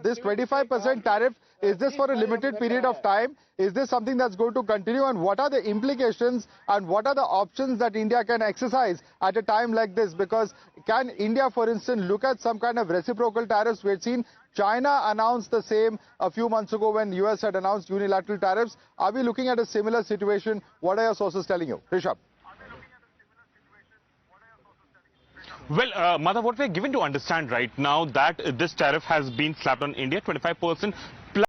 this 25% tariff, is this for a limited period of time? Is this something that's going to continue? And what are the implications and what are the options that India can exercise at a time like this? Because can India, for instance, look at some kind of reciprocal tariffs? We had seen China announced the same a few months ago when US had announced unilateral tariffs. Are we looking at a similar situation? What are your sources telling you? Rishabh. Well, Madhav, what we're given to understand right now that this tariff has been slapped on India, 25%.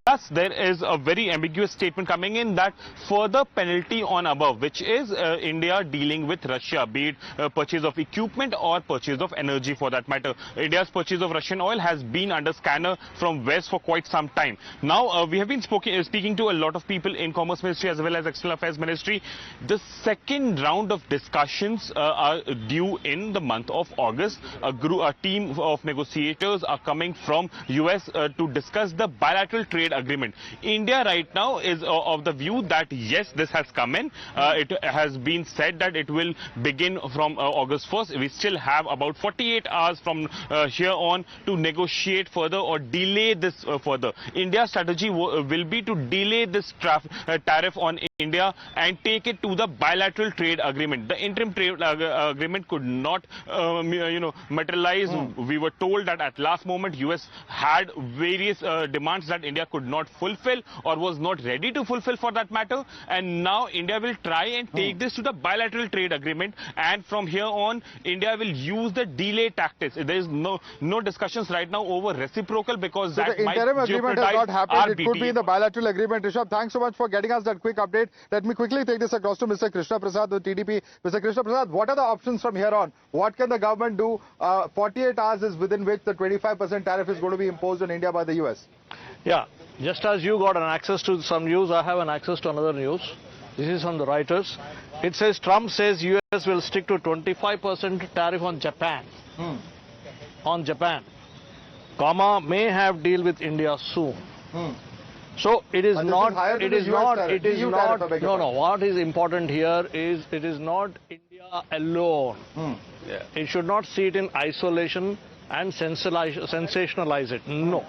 Plus, there is a very ambiguous statement coming in that further penalty on above, which is India dealing with Russia, be it purchase of equipment or purchase of energy for that matter. India's purchase of Russian oil has been under scanner from West for quite some time. Now, we have been speaking to a lot of people in Commerce Ministry as well as External Affairs Ministry. The second round of discussions are due in the month of August. A team of negotiators are coming from US to discuss the bilateral trade agreement. India right now is of the view that yes, this has come in. It has been said that it will begin from August 1st. We still have about 48 hours from here on to negotiate further or delay this further. India's strategy will be to delay this tariff on India and take it to the bilateral trade agreement. The interim trade agreement could not materialize. We were told that at last moment US had various demands that India could not fulfill or was not ready to fulfill for that matter, and now India will try and take this to the bilateral trade agreement, and from here on India will use the delay tactics. There is no discussions right now over reciprocal because so that the interim agreement has not happened. It could be in the bilateral agreement. Rishabh, thanks so much for getting us that quick update. Let me quickly take this across to Mr. Krishna Prasad, the TDP. Mr. Krishna Prasad, what are the options from here on? What can the government do? 48 hours is within which the 25% tariff is going to be imposed on India by the US. Yeah, just as you got an access to some news, I have an access to another news. This is from the Reuters. It says Trump says US will stick to 25% tariff on Japan. On Japan, comma, may have deal with India soon. So it is not, no, what is important here is it is not India alone. It should not see it in isolation and sensationalize it. No.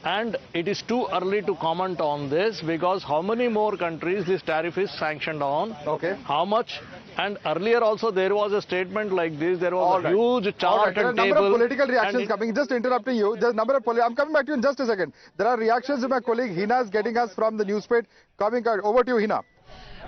And it is too early to comment on this because how many more countries this tariff is sanctioned on? Okay. How much? And earlier also there was a statement like this. There was a huge chart and table. There are a number of political reactions coming. Just interrupting you. There's a number of I'm coming back to you in just a second. There are reactions that my colleague Hina is getting us from the newspaper. Coming over to you, Hina.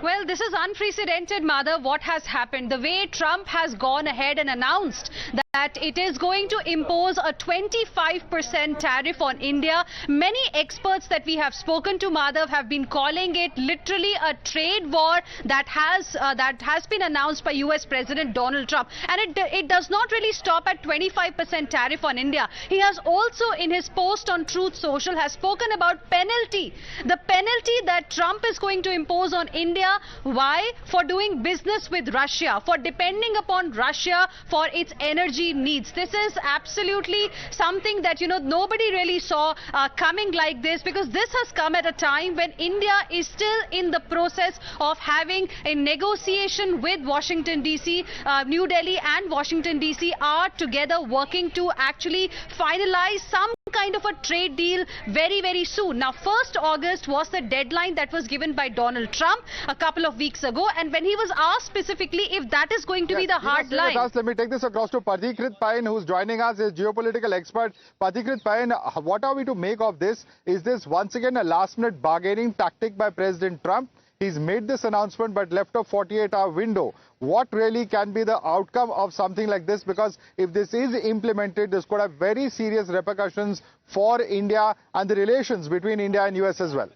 Well, this is unprecedented, Madhav, what has happened. The way Trump has gone ahead and announced that it is going to impose a 25% tariff on India. Many experts that we have spoken to, Madhav, have been calling it literally a trade war that has been announced by US President Donald Trump. And it does not really stop at 25% tariff on India. He has also, in his post on Truth Social, has spoken about penalty. The penalty that Trump is going to impose on India. Why? For doing business with Russia, for depending upon Russia for its energy needs. This is absolutely something that, nobody really saw coming like this, because this has come at a time when India is still in the process of having a negotiation with Washington DC. New Delhi and Washington DC are together working to actually finalize some kind of a trade deal very, very soon. Now, 1st August was the deadline that was given by Donald Trump a couple of weeks ago, and when he was asked specifically if that is going to be the hard line. Let me take this across to Pathikrit Pain, who's joining us, is geopolitical expert. Pathikrit Pain, what are we to make of this? Is this once again a last-minute bargaining tactic by President Trump? He's made this announcement but left a 48-hour window. What really can be the outcome of something like this? Because if this is implemented, this could have very serious repercussions for India and the relations between India and US as well.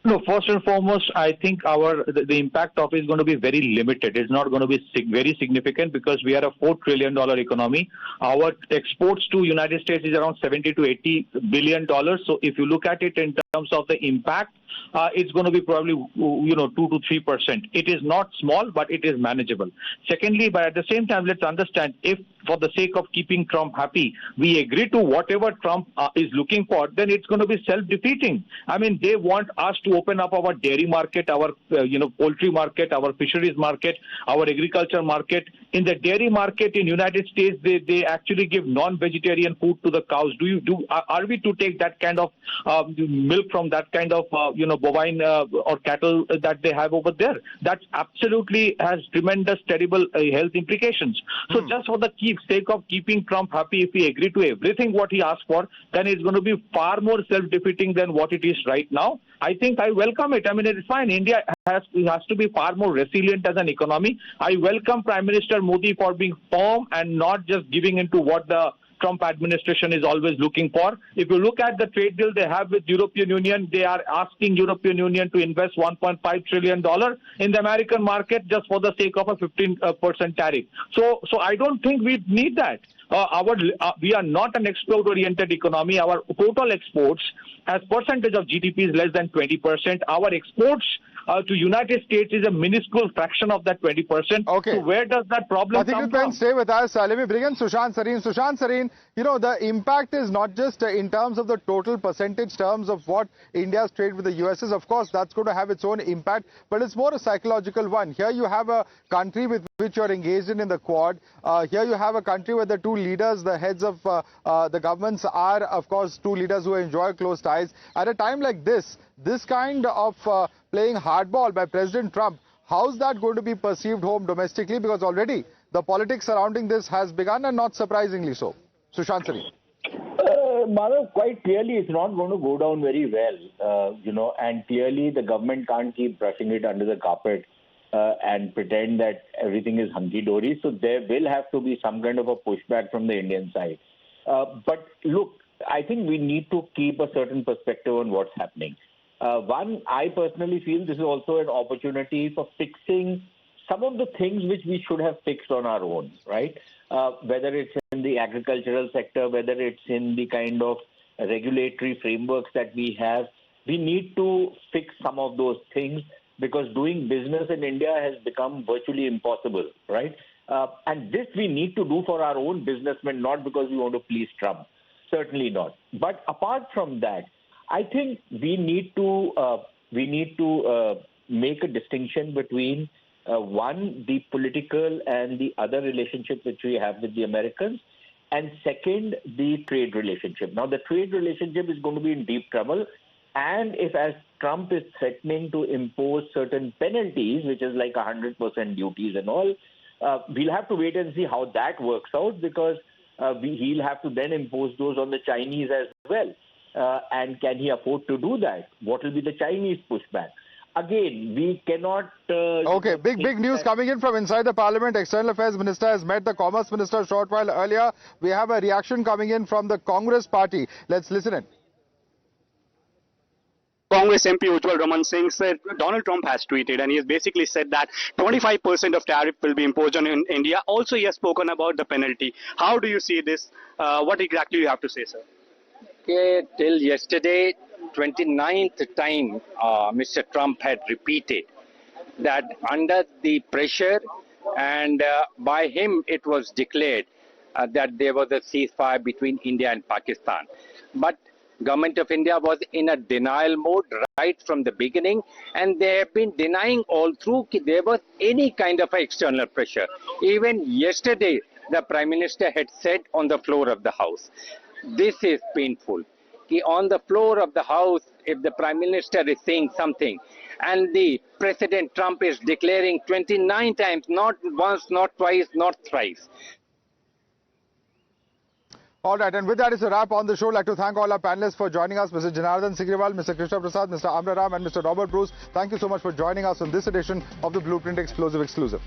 No, first and foremost, I think the impact of it is going to be very limited. It's not going to be very significant because we are a $4 trillion economy. Our exports to United States is around $70 to $80 billion. So if you look at it in terms terms of the impact, it's going to be probably 2 to 3%. It is not small, but it is manageable. Secondly, but at the same time, let's understand, if for the sake of keeping Trump happy, we agree to whatever Trump is looking for, then it's going to be self-defeating. I mean, they want us to open up our dairy market, our poultry market, our fisheries market, our agriculture market. In the dairy market in United States, they actually give non-vegetarian food to the cows. Are we to take that kind of milk from that kind of bovine or cattle that they have over there? That absolutely has tremendous terrible health implications. So just for the sake of keeping Trump happy, if we agree to everything what he asks for, then it's going to be far more self-defeating than what it is right now. I think I welcome it. I mean, it's fine. India has to be far more resilient as an economy. I welcome Prime Minister Modi for being firm and not just giving into what the Trump administration is always looking for. If you look at the trade deal they have with European Union, they are asking European Union to invest $1.5 trillion in the American market just for the sake of a 15% tariff. So I don't think we need that. We are not an export-oriented economy. Our total exports as percentage of GDP is less than 20%. Our exports to United States is a minuscule fraction of that 20%. Okay. So where does that problem come from? Stay with us. Let me bring in Sushant Sareen. Sushant Sareen, the impact is not just in terms of the total percentage terms of what India's trade with the US is. Of course, that's going to have its own impact, but it's more a psychological one. Here you have a country with which you're engaged in the Quad. Here you have a country where the two leaders, the heads of the governments are, of course, two leaders who enjoy close ties. At a time like this kind of playing hardball by President Trump, how's that going to be perceived home domestically? Because already the politics surrounding this has begun, and not surprisingly so. Sushant Sareen. Madhav, quite clearly it's not going to go down very well, and clearly the government can't keep brushing it under the carpet and pretend that everything is hunky-dory. So there will have to be some kind of a pushback from the Indian side. But look, I think we need to keep a certain perspective on what's happening. One, I personally feel this is also an opportunity for fixing some of the things which we should have fixed on our own, right? Whether it's in the agricultural sector, whether it's in the kind of regulatory frameworks that we have, we need to fix some of those things because doing business in India has become virtually impossible, right? And this we need to do for our own businessmen, not because we want to please Trump. Certainly not. But apart from that, I think we need to make a distinction between one, the political and the other relationship which we have with the Americans, and second, the trade relationship. Now, the trade relationship is going to be in deep trouble, and if, as Trump is threatening to impose certain penalties, which is like 100% duties and all, we'll have to wait and see how that works out, because he'll have to then impose those on the Chinese as well. And can he afford to do that? What will be the Chinese pushback? Again, we cannot... Okay, big news coming in from inside the Parliament. External Affairs Minister has met the Commerce Minister a short while earlier. We have a reaction coming in from the Congress party. Let's listen in. Congress MP Ujjwal Raman Singh said Donald Trump has tweeted, and he has basically said that 25% of tariff will be imposed on India. Also, he has spoken about the penalty. How do you see this? What exactly do you have to say, sir? Okay, till yesterday, 29th time, Mr. Trump had repeated that under the pressure and by him it was declared that there was a ceasefire between India and Pakistan. But Government of India was in a denial mode right from the beginning, and they have been denying all through that there was any kind of external pressure. Even yesterday, the Prime Minister had said on the floor of the House. This is painful. On the floor of the House, if the Prime Minister is saying something and the President Trump is declaring 29 times, not once, not twice, not thrice. All right, and with that is a wrap on the show. I'd like to thank all our panelists for joining us, Mr. Janardhan Sigriwal, Mr. Krishna Prasad, Mr. Amra Ram, and Mr. Robert Bruce. Thank you so much for joining us on this edition of the Blueprint Explosive Exclusive.